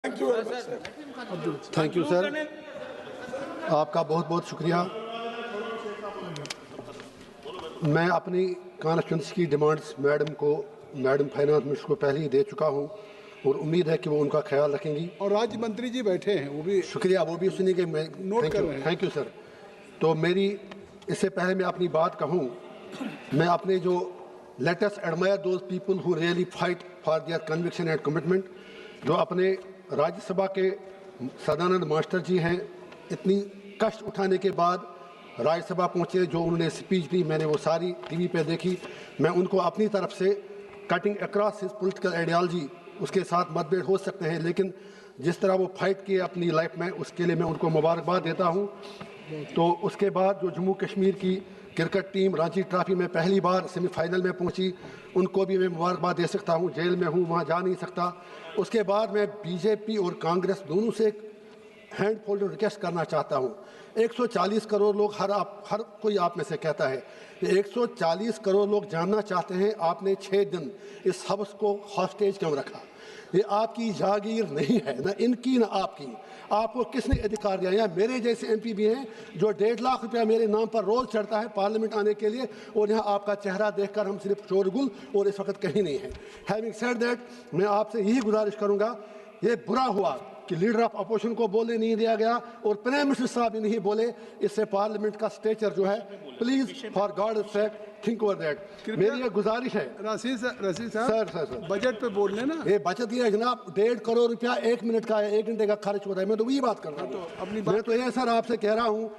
Thank you sir, आपका बहुत बहुत शुक्रिया। मैं अपनी कॉन्स्टिट्यूंसी की डिमांड्स मैडम फाइनेंस मिनिस्टर को पहले ही दे चुका हूं और उम्मीद है कि वो उनका ख्याल रखेंगी। और राज्य मंत्री जी बैठे हैं, वो भी शुक्रिया, वो भी सुनेंगे। मैं नोट कर रहे हैं। Thank you sir. तो मेरी इससे पहले मैं अपनी बात कहूं, मैं अपने जो latest admire those people who really fight for their conviction and commitment, जो अपने राज्यसभा के सदानंद मास्टर जी हैं, इतनी कष्ट उठाने के बाद राज्यसभा पहुंचे, जो उन्होंने स्पीच दी मैंने वो सारी टीवी पे देखी। मैं उनको अपनी तरफ से cutting across his political ideology, उसके साथ मतभेद हो सकते हैं, लेकिन जिस तरह वो फाइट किए अपनी लाइफ में, उसके लिए मैं उनको मुबारकबाद देता हूं। तो उसके बाद जो जम्मू कश्मीर की क्रिकेट टीम रांची ट्रॉफी में पहली बार सेमीफाइनल में पहुंची, उनको भी मैं मुबारकबाद दे सकता हूं। जेल में हूं, वहां जा नहीं सकता। उसके बाद मैं बीजेपी और कांग्रेस दोनों से एक हैंड फोल्ड रिक्वेस्ट करना चाहता हूं। 140 करोड़ लोग, हर कोई आप में से कहता है कि 140 करोड़ लोग जानना चाहते हैं आपने 6 दिन इस हाउस को हॉस्टेज क्यों रखा। ये आपकी जागीर नहीं है, ना इनकी ना आपकी। आपको किसने अधिकार दिया? यहाँ मेरे जैसे एमपी भी हैं जो 1.5 लाख रुपया मेरे नाम पर रोज चढ़ता है पार्लियामेंट आने के लिए, और यहाँ आपका चेहरा देखकर हम सिर्फ शोरगुल और इस वक्त कहीं नहीं है। हैविंग सेड दैट, मैं आपसे यही गुजारिश करूँगा, ये बुरा हुआ कि लीडर ऑफ अपोजिशन को बोलने नहीं दिया गया और प्राइम मिनिस्टर साहब भी नहीं बोले। इससे पार्लियामेंट का स्टेचर जो है, please for God sake think over that. मेरी ये गुजारिश है। रशीद साहब सर बजट पे बोल रहे ना, ये बचत ये है जनाब, 1.5 करोड़ रुपया 1 मिनट का है, 1 घंटे का खर्च होता है। मैं तो वही बात कर रहा हूँ। मैं तो ये सर आपसे कह रहा हूँ,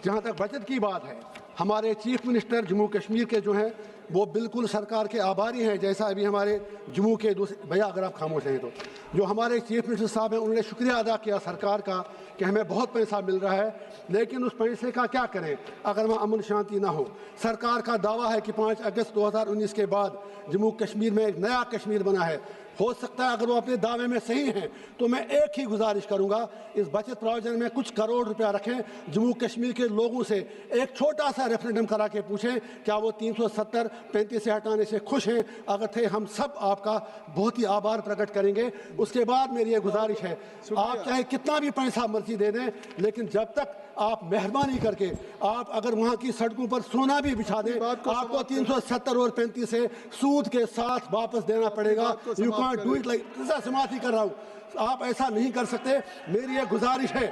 जहाँ तक बचत की बात है, हमारे चीफ मिनिस्टर जम्मू कश्मीर के जो हैं वो बिल्कुल सरकार के आभारी हैं। जैसा अभी हमारे जम्मू के दूसरे भैया, अगर आप खामोश हैं तो, जो हमारे चीफ मिनिस्टर साहब हैं, उन्होंने शुक्रिया अदा किया सरकार का कि हमें बहुत पैसा मिल रहा है, लेकिन उस पैसे का क्या करें अगर वहाँ अमन शांति ना हो। सरकार का दावा है कि 5 अगस्त 2019 के बाद जम्मू कश्मीर में एक नया कश्मीर बना है। हो सकता है अगर वो अपने दावे में सही हैं, तो मैं एक ही गुजारिश करूंगा, इस बचत प्रोविजन में कुछ करोड़ रुपया रखें। जम्मू कश्मीर के लोगों से एक छोटा सा रेफरेंडम करा के पूछें क्या वो 370-35 से हटाने से खुश हैं। अगर थे, हम सब आपका बहुत ही आभार प्रकट करेंगे। उसके बाद मेरी ये गुजारिश है, आप चाहे कितना भी पैसा मर्जी दे दें, लेकिन जब तक आप मेहरबानी करके आप अगर वहाँ की सड़कों पर सोना भी बिछा दें, आपको 370 और 35 से सूद के साथ वापस देना पड़ेगा। You can't do it like, समाप्ति कर रहा हूँ, आप ऐसा नहीं कर सकते। मेरी ये गुजारिश है,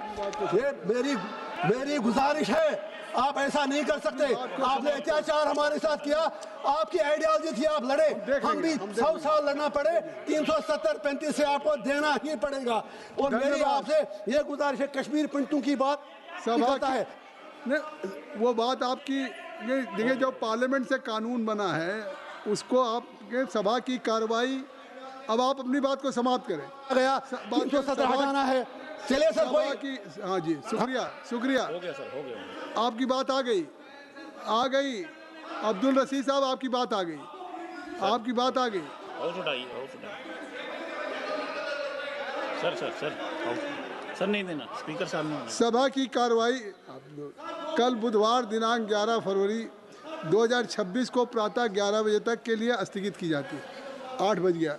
ये मेरी गुजारिश है, आप ऐसा नहीं कर सकते। आपने अत्याचार हमारे साथ किया, आपकी आइडियोलॉजी थी, आप लड़े, हम भी 100 साल लड़ना पड़े, 370-35 से आपको देना ही पड़ेगा। और मेरी आपसे ये गुजारिश है, कश्मीर पंटू की बात सब है, वो बात आपकी, ये देखिए जो पार्लियामेंट से कानून बना है उसको आप सभा की कार्रवाई, अब आप अपनी बात को समाप्त करें। गया 370 हटाना है, चलिए सर कोई की। हाँ जी, शुक्रिया हो गया सर, हो गया। आपकी बात आ गई। अब्दुल रशीद साहब, आपकी बात आ गई, आपकी बात आ गई। सर नहीं देना, स्पीकर साहब ने। सभा की कार्रवाई कल बुधवार दिनांक 11 फरवरी 2026 को प्रातः 11 बजे तक के लिए स्थगित की जाती है। 8 बज गया।